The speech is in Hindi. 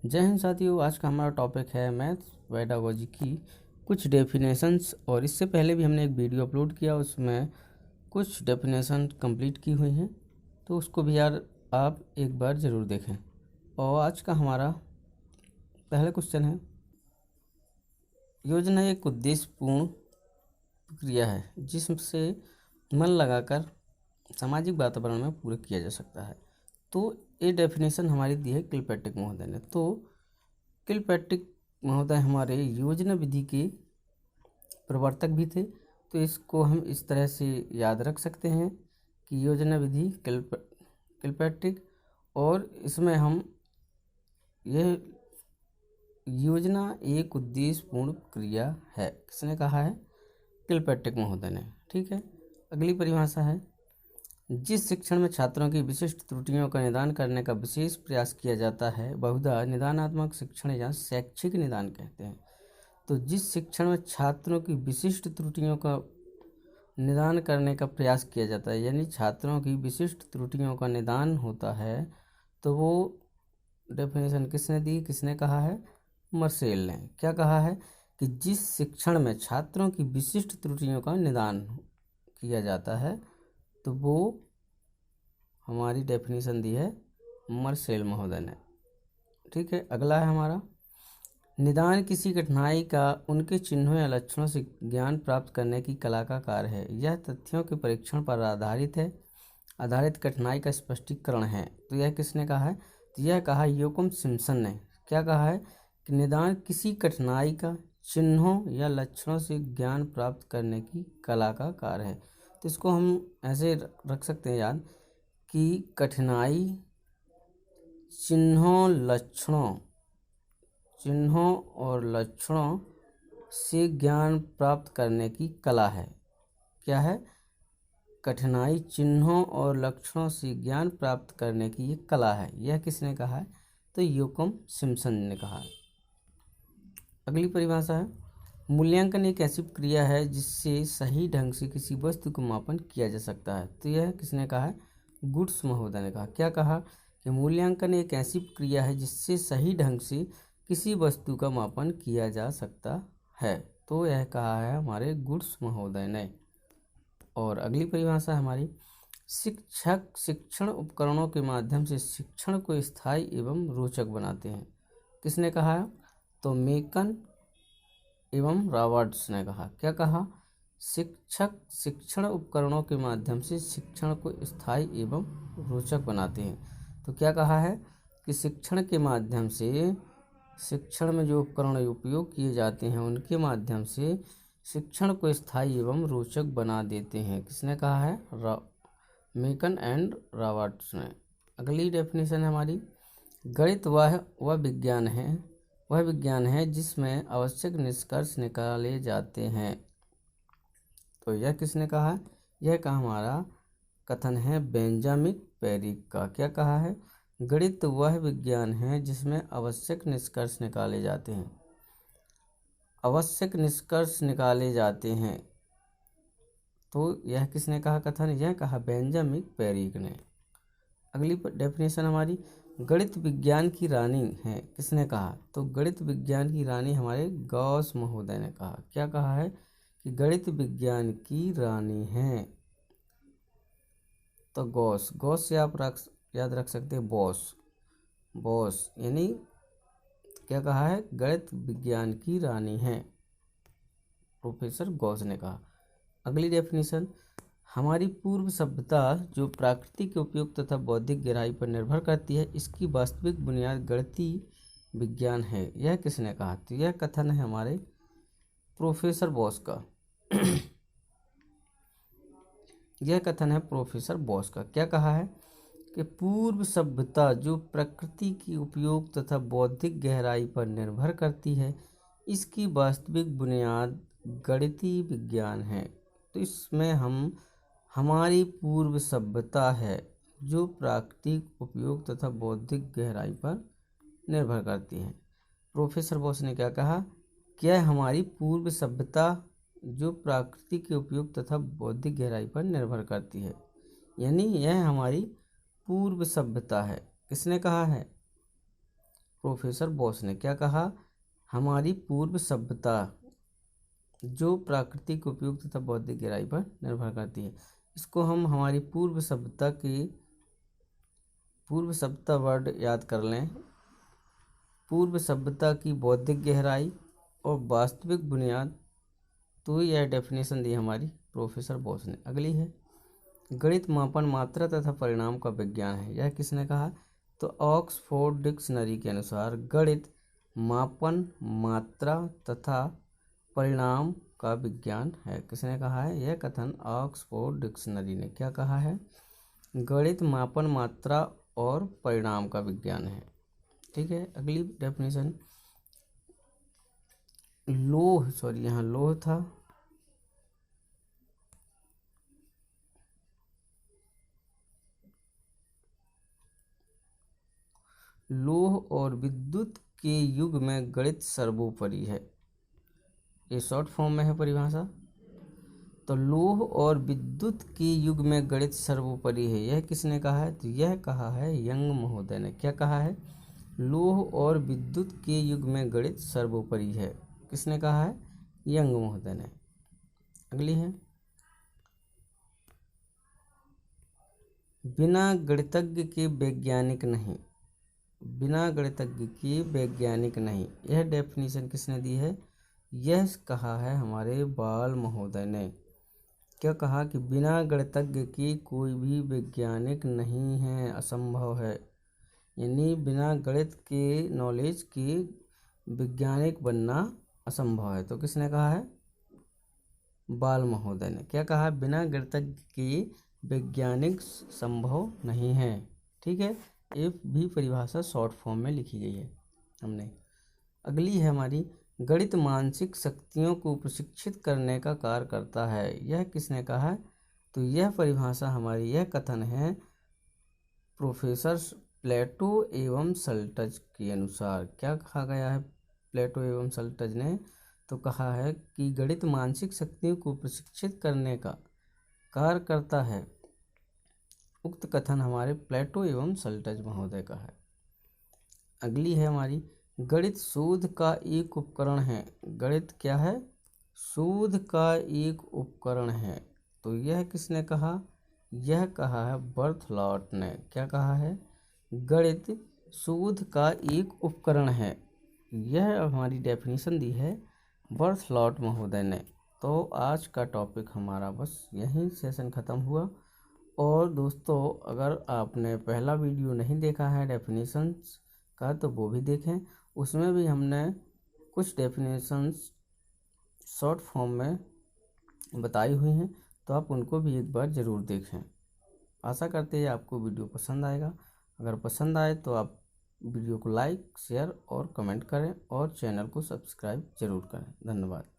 जय हिंद साथियों। आज का हमारा टॉपिक है मैथ्स पेडागोजी की कुछ डेफिनेशंस। और इससे पहले भी हमने एक वीडियो अपलोड किया, उसमें कुछ डेफिनेशन कंप्लीट की हुई हैं, तो उसको भी यार आप एक बार ज़रूर देखें। और आज का हमारा पहला क्वेश्चन है, योजना एक उद्देश्यपूर्ण प्रक्रिया है जिससे मन लगाकर सामाजिक वातावरण में पूरा किया जा सकता है। तो ये डेफिनेशन हमारी दी है किलपैट्रिक महोदय ने। तो किलपैट्रिक महोदय हमारे योजना विधि के प्रवर्तक भी थे, तो इसको हम इस तरह से याद रख सकते हैं कि योजना विधि किलपैट्रिक। और इसमें हम यह योजना एक उद्देश्यपूर्ण क्रिया है, किसने कहा है? किलपैट्रिक महोदय ने। ठीक है, अगली परिभाषा है, जिस शिक्षण में छात्रों की विशिष्ट त्रुटियों का निदान करने का विशेष प्रयास किया जाता है बहुधा निदानात्मक शिक्षण या शैक्षिक निदान कहते हैं। तो जिस शिक्षण में छात्रों की विशिष्ट त्रुटियों का निदान करने का प्रयास किया जाता है, यानी छात्रों की विशिष्ट त्रुटियों का निदान होता है, तो वो डेफिनेशन किसने दी, किसने कहा है? मर्सेल ने। क्या कहा है कि जिस शिक्षण में छात्रों की विशिष्ट त्रुटियों का निदान किया जाता है, तो वो हमारी डेफिनेशन दी है मर्सेल महोदय ने। ठीक है, अगला है हमारा, निदान किसी कठिनाई का उनके चिन्हों या लक्षणों से ज्ञान प्राप्त करने की कला का कार्य है। यह तथ्यों के परीक्षण पर आधारित कठिनाई का स्पष्टीकरण है। तो यह किसने कहा है? तो यह कहा योकम सिम्पसन ने। क्या कहा है कि निदान किसी कठिनाई का चिन्हों या लक्षणों से ज्ञान प्राप्त करने की कला का कार्य है। तो इसको हम ऐसे रख सकते हैं याद कि कठिनाई चिन्हों और लक्षणों से ज्ञान प्राप्त करने की कला है। क्या है? कठिनाई चिन्हों और लक्षणों से ज्ञान प्राप्त करने की ये कला है। यह किसने कहा है? तो योकम सिम्पसन ने कहा है। अगली परिभाषा है, मूल्यांकन एक ऐसी प्रक्रिया है जिससे सही ढंग से किसी वस्तु का मापन किया जा सकता है। तो यह किसने कहा है? गुड्स महोदय ने कहा। क्या कहा कि मूल्यांकन एक ऐसी प्रक्रिया है जिससे सही ढंग से किसी वस्तु का मापन किया जा सकता है। तो यह कहा है हमारे गुड्स महोदय ने। और अगली परिभाषा है हमारी, शिक्षक शिक्षण उपकरणों के माध्यम से शिक्षण को स्थायी एवं रोचक बनाते हैं। किसने कहा है? तो मेकन एवं रॉबर्ट्स ने कहा। क्या कहा? शिक्षक शिक्षण उपकरणों के माध्यम से शिक्षण को स्थायी एवं रोचक बनाते हैं। तो क्या कहा है कि शिक्षण के माध्यम से शिक्षण में जो उपकरण उपयोग किए जाते हैं उनके माध्यम से शिक्षण को स्थायी एवं रोचक बना देते हैं। किसने कहा है? मेकन एंड रॉबर्ट्स ने। अगली डेफिनेशन है हमारी, गणित वह विज्ञान है जिसमें आवश्यक निष्कर्ष निकाले जाते हैं। तो यह किसने कहा है? यह कहा हमारा कथन है बेंजामिन पेरिक का। क्या कहा है? गणित वह विज्ञान है जिसमें आवश्यक निष्कर्ष निकाले जाते हैं। आवश्यक निष्कर्ष निकाले जाते हैं। तो यह किसने कहा कथन? यह कहा बेंजामिन पेरिक ने। अगली डेफिनेशन हमारी, गणित विज्ञान की रानी है। किसने कहा? तो गणित विज्ञान की रानी हमारे गॉस महोदय ने कहा। क्या कहा है कि गणित विज्ञान की रानी है? तो गॉस से आप याद रख सकते हैं बॉस, यानी क्या कहा है? गणित विज्ञान की रानी है, प्रोफेसर गॉस ने कहा। अगली डेफिनेशन, हमारी पूर्व सभ्यता जो प्राकृतिक के उपयोग तथा बौद्धिक गहराई पर निर्भर करती है, इसकी वास्तविक बुनियाद गणितीय विज्ञान है। यह किसने कहा? तो यह कथन है हमारे प्रोफेसर बॉस का। यह कथन है प्रोफेसर बॉस का। क्या कहा है कि पूर्व सभ्यता जो प्रकृति की उपयोग तथा बौद्धिक गहराई पर निर्भर करती है, इसकी वास्तविक बुनियाद गणितीय विज्ञान है। तो इसमें हमारी पूर्व सभ्यता है जो प्राकृतिक उपयोग तथा बौद्धिक गहराई पर निर्भर करती है। प्रोफेसर बॉस ने क्या कहा? क्या हमारी पूर्व सभ्यता जो प्रकृति के उपयोग तथा बौद्धिक गहराई पर निर्भर करती है, यानी यह हमारी पूर्व सभ्यता है। किसने कहा है? प्रोफेसर बोस ने क्या कहा, हमारी पूर्व सभ्यता जो प्राकृतिक उपयोग तथा बौद्धिक गहराई पर निर्भर करती है। इसको हम हमारी पूर्व सभ्यता वर्ड याद कर लें। पूर्व सभ्यता की बौद्धिक गहराई और वास्तविक बुनियाद, तो यह डेफिनेशन दी हमारी प्रोफेसर बोस ने। अगली है, गणित मापन मात्रा तथा परिणाम का विज्ञान है। यह किसने कहा, तो ऑक्सफोर्ड डिक्शनरी के अनुसार गणित मापन मात्रा तथा परिणाम का विज्ञान है। किसने कहा है, यह कथन ऑक्सफोर्ड डिक्शनरी ने क्या कहा है, गणित मापन मात्रा और परिणाम का विज्ञान है। ठीक है। अगली डेफिनेशन, लोह था, लोह और विद्युत के युग में गणित सर्वोपरि है। ये शॉर्ट फॉर्म में है परिभाषा। तो लोह और विद्युत के युग में गणित सर्वोपरि है, यह किसने कहा है, तो यह कहा है यंग महोदय ने। क्या कहा है, लोह और विद्युत के युग में गणित सर्वोपरि है। किसने कहा है, यंग महोदय ने। अगली है, बिना गणितज्ञ के वैज्ञानिक नहीं। बिना गणितज्ञ के वैज्ञानिक नहीं, यह डेफिनेशन किसने दी है, यह कहा है हमारे बाल महोदय ने। क्या कहा कि बिना गणितज्ञ के कोई भी वैज्ञानिक नहीं है, असंभव है। यानी बिना गणित के नॉलेज के वैज्ञानिक बनना असंभव है। तो किसने कहा है, बाल महोदय ने। क्या कहा, बिना गणितज्ञ के वैज्ञानिक संभव नहीं है। ठीक है। ये भी परिभाषा शॉर्ट फॉर्म में लिखी गई है हमने। अगली है हमारी, गणित मानसिक शक्तियों को प्रशिक्षित करने का कार्य करता है। यह किसने कहा है, तो यह परिभाषा हमारी, यह कथन है प्रोफेसर प्लेटो एवं सल्टज के अनुसार। क्या कहा गया है प्लेटो एवं सल्टज ने, तो कहा है कि गणित मानसिक शक्तियों को प्रशिक्षित करने का कार्य करता है। उक्त कथन हमारे प्लेटो एवं सल्टज महोदय का है। अगली है हमारी, गणित शोध का एक उपकरण है। गणित क्या है, शोध का एक उपकरण है। तो यह किसने कहा, यह कहा है बर्थलॉट ने। क्या कहा है, गणित शोध का एक उपकरण है। यह हमारी डेफिनेशन दी है बर्थलॉट महोदय ने। तो आज का टॉपिक हमारा बस यहीं सेशन ख़त्म हुआ। और दोस्तों, अगर आपने पहला वीडियो नहीं देखा है डेफिनेशंस का, तो वो भी देखें। उसमें भी हमने कुछ डेफिनेशंस शॉर्ट फॉर्म में बताई हुई हैं, तो आप उनको भी एक बार ज़रूर देखें। आशा करते हैं आपको वीडियो पसंद आएगा। अगर पसंद आए तो आप वीडियो को लाइक, शेयर और कमेंट करें और चैनल को सब्सक्राइब ज़रूर करें। धन्यवाद।